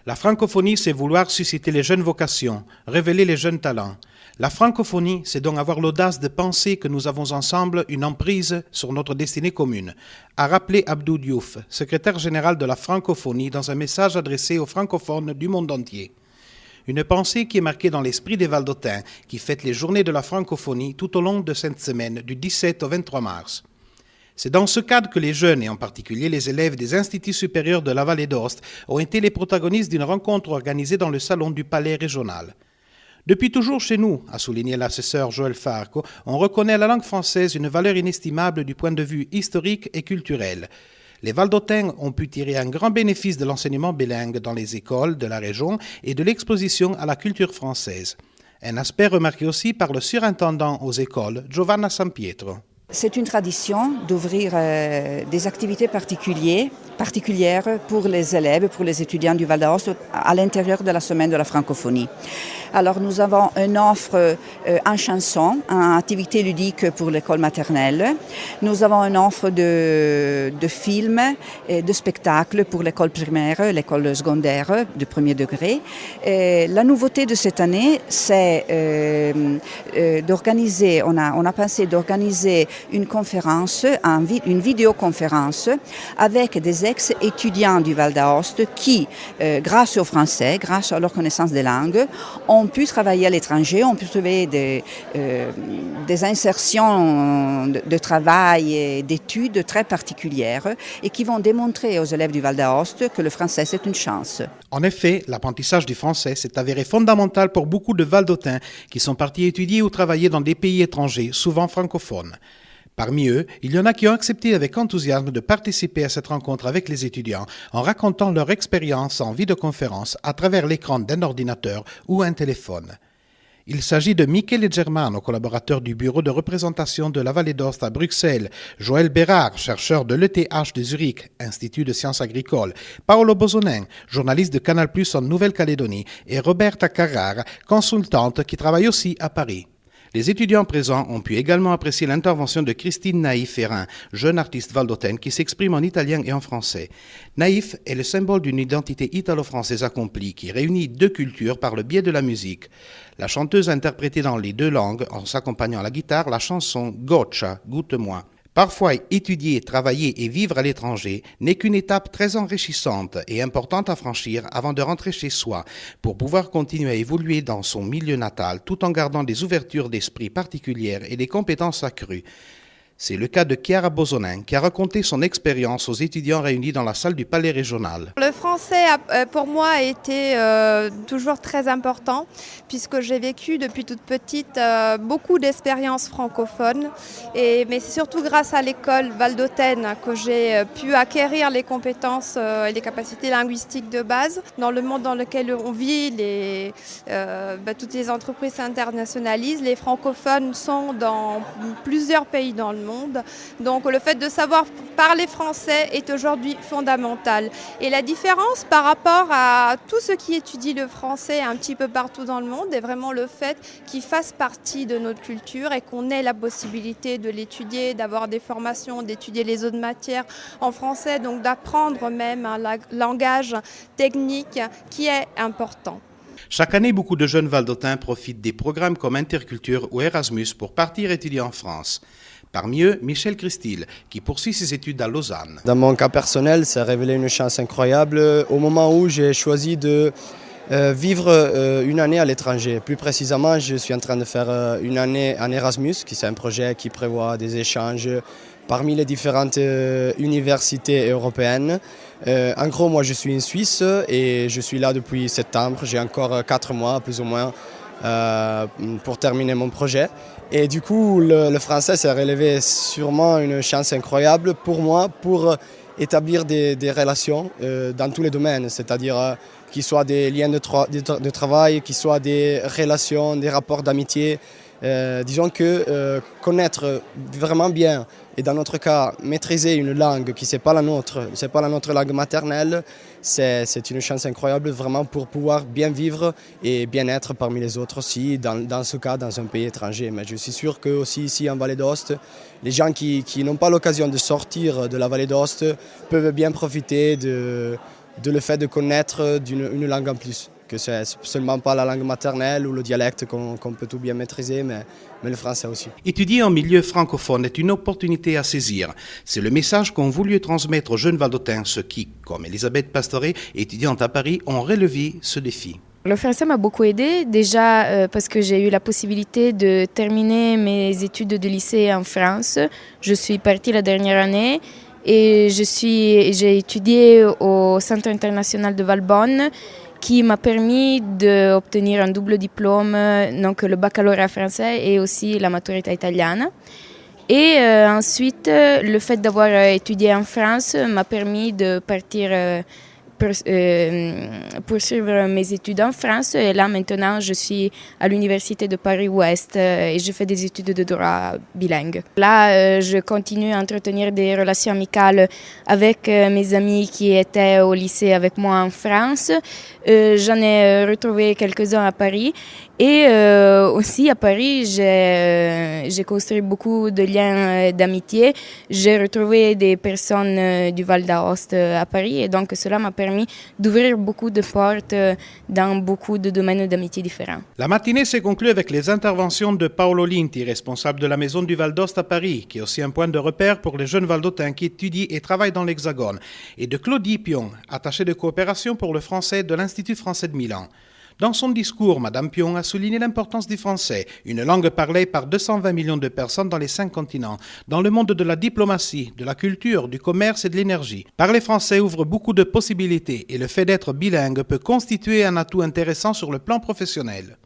La francophonie, c'est vouloir susciter les jeunes vocations, révéler les jeunes talents. La francophonie, c'est donc avoir l'audace de penser que nous avons ensemble une emprise sur notre destinée commune, a rappelé Abdou Diouf, secrétaire général de la francophonie, dans un message adressé aux francophones du monde entier. Une pensée qui est marquée dans l'esprit des Valdôtains, qui fêtent les journées de la francophonie tout au long de cette semaine, du 17 au 23 mars. C'est dans ce cadre que les jeunes, et en particulier les élèves des instituts supérieurs de la Vallée d'Aoste, ont été les protagonistes d'une rencontre organisée dans le salon du Palais régional. Depuis toujours chez nous, a souligné l'assesseur Joël Farco, on reconnaît à la langue française une valeur inestimable du point de vue historique et culturel. Les Valdôtains ont pu tirer un grand bénéfice de l'enseignement bilingue dans les écoles de la région et de l'exposition à la culture française. Un aspect remarqué aussi par le surintendant aux écoles, Giovanna Sampietro. C'est une tradition d'ouvrir des activités particulières pour les élèves, pour les étudiants du Val d'Aoste à l'intérieur de la semaine de la francophonie. Alors nous avons une offre en chanson, en activité ludique pour l'école maternelle. Nous avons une offre de films et de spectacles pour l'école primaire, l'école secondaire du premier degré. Et la nouveauté de cette année, c'est d'organiser, on a pensé d'organiser une conférence, une vidéoconférence avec des ex-étudiants du Val d'Aoste qui, grâce au français, grâce à leur connaissance des langues, ont pu travailler à l'étranger, ont pu trouver des insertions de travail et d'études très particulières et qui vont démontrer aux élèves du Val d'Aoste que le français c'est une chance. En effet, l'apprentissage du français s'est avéré fondamental pour beaucoup de Valdôtains qui sont partis étudier ou travailler dans des pays étrangers, souvent francophones. Parmi eux, il y en a qui ont accepté avec enthousiasme de participer à cette rencontre avec les étudiants en racontant leur expérience en vidéoconférence à travers l'écran d'un ordinateur ou un téléphone. Il s'agit de Michele Germano, collaborateur du bureau de représentation de la Vallée d'Aoste à Bruxelles, Joël Bérard, chercheur de l'ETH de Zurich, Institut de sciences agricoles, Paolo Bosonin, journaliste de Canal+ en Nouvelle-Calédonie, et Roberta Carrara, consultante qui travaille aussi à Paris. Les étudiants présents ont pu également apprécier l'intervention de Christine Naïf-Ferrin, jeune artiste valdôtaine qui s'exprime en italien et en français. Naïf est le symbole d'une identité italo-française accomplie qui réunit deux cultures par le biais de la musique. La chanteuse a interprété dans les deux langues, en s'accompagnant à la guitare, la chanson « Goccia, goûte-moi ». Parfois, étudier, travailler et vivre à l'étranger n'est qu'une étape très enrichissante et importante à franchir avant de rentrer chez soi pour pouvoir continuer à évoluer dans son milieu natal tout en gardant des ouvertures d'esprit particulières et des compétences accrues. C'est le cas de Chiara Bosonin qui a raconté son expérience aux étudiants réunis dans la salle du Palais régional. Le français pour moi a été toujours très important puisque j'ai vécu depuis toute petite beaucoup d'expériences francophones. Mais c'est surtout grâce à l'école valdôtaine que j'ai pu acquérir les compétences et les capacités linguistiques de base. Dans le monde dans lequel on vit, toutes les entreprises s'internationalisent. Les francophones sont dans plusieurs pays dans le monde. Donc le fait de savoir parler français est aujourd'hui fondamental. Et la différence par rapport à tous ceux qui étudient le français un petit peu partout dans le monde est vraiment le fait qu'il fasse partie de notre culture et qu'on ait la possibilité de l'étudier, d'avoir des formations, d'étudier les autres matières en français, donc d'apprendre même un langage technique qui est important. Chaque année, beaucoup de jeunes Valdôtains profitent des programmes comme Interculture ou Erasmus pour partir étudier en France. Parmi eux, Michel Christil, qui poursuit ses études à Lausanne. Dans mon cas personnel, ça a révélé une chance incroyable au moment où j'ai choisi de vivre une année à l'étranger. Plus précisément, je suis en train de faire une année en Erasmus, qui c'est un projet qui prévoit des échanges parmi les différentes universités européennes. En gros, moi je suis en Suisse et je suis là depuis septembre. J'ai encore 4 mois plus ou moins pour terminer mon projet. Et du coup, le français s'est révélé sûrement une chance incroyable pour moi pour établir des relations dans tous les domaines, c'est-à-dire qu'ils soient des liens de travail, qu'ils soient des relations, des rapports d'amitié, Disons que connaître vraiment bien, et dans notre cas, maîtriser une langue qui n'est pas la notre langue maternelle, c'est une chance incroyable vraiment pour pouvoir bien vivre et bien être parmi les autres aussi, dans ce cas, dans un pays étranger. Mais je suis sûr que aussi ici en Vallée d'Aoste, les gens qui n'ont pas l'occasion de sortir de la Vallée d'Aoste peuvent bien profiter de le fait de connaître une langue en plus. Que c'est seulement pas la langue maternelle ou le dialecte qu'on peut tout bien maîtriser, mais le français aussi. Étudier en milieu francophone est une opportunité à saisir. C'est le message qu'ont voulu transmettre aux jeunes Valdôtains, ceux qui, comme Elisabeth Pastoré, étudiante à Paris, ont relevé ce défi. Le français m'a beaucoup aidé, déjà parce que j'ai eu la possibilité de terminer mes études de lycée en France. Je suis partie la dernière année et j'ai étudié au Centre international de Valbonne, qui m'a permis d'obtenir un double diplôme, donc le baccalauréat français et aussi la maturité italienne. Et ensuite, le fait d'avoir étudié en France m'a permis de partir poursuivre mes études en France. Et là, maintenant, je suis à l'Université de Paris-Ouest et je fais des études de droit bilingue. Là, je continue à entretenir des relations amicales avec mes amis qui étaient au lycée avec moi en France. J'en ai retrouvé quelques-uns à Paris. Et aussi à Paris, j'ai construit beaucoup de liens d'amitié. J'ai retrouvé des personnes du Val d'Aoste à Paris et donc cela m'a permis d'ouvrir beaucoup de portes dans beaucoup de domaines d'amitié différents. La matinée s'est conclue avec les interventions de Paolo Linti, responsable de la Maison du Val d'Aoste à Paris, qui est aussi un point de repère pour les jeunes Valdôtains qui étudient et travaillent dans l'Hexagone, et de Claudie Pion, attachée de coopération pour le français de l'Institut français de Milan. Dans son discours, Mme Pion a souligné l'importance du français, une langue parlée par 220 millions de personnes dans les 5 continents, dans le monde de la diplomatie, de la culture, du commerce et de l'énergie. Parler français ouvre beaucoup de possibilités et le fait d'être bilingue peut constituer un atout intéressant sur le plan professionnel.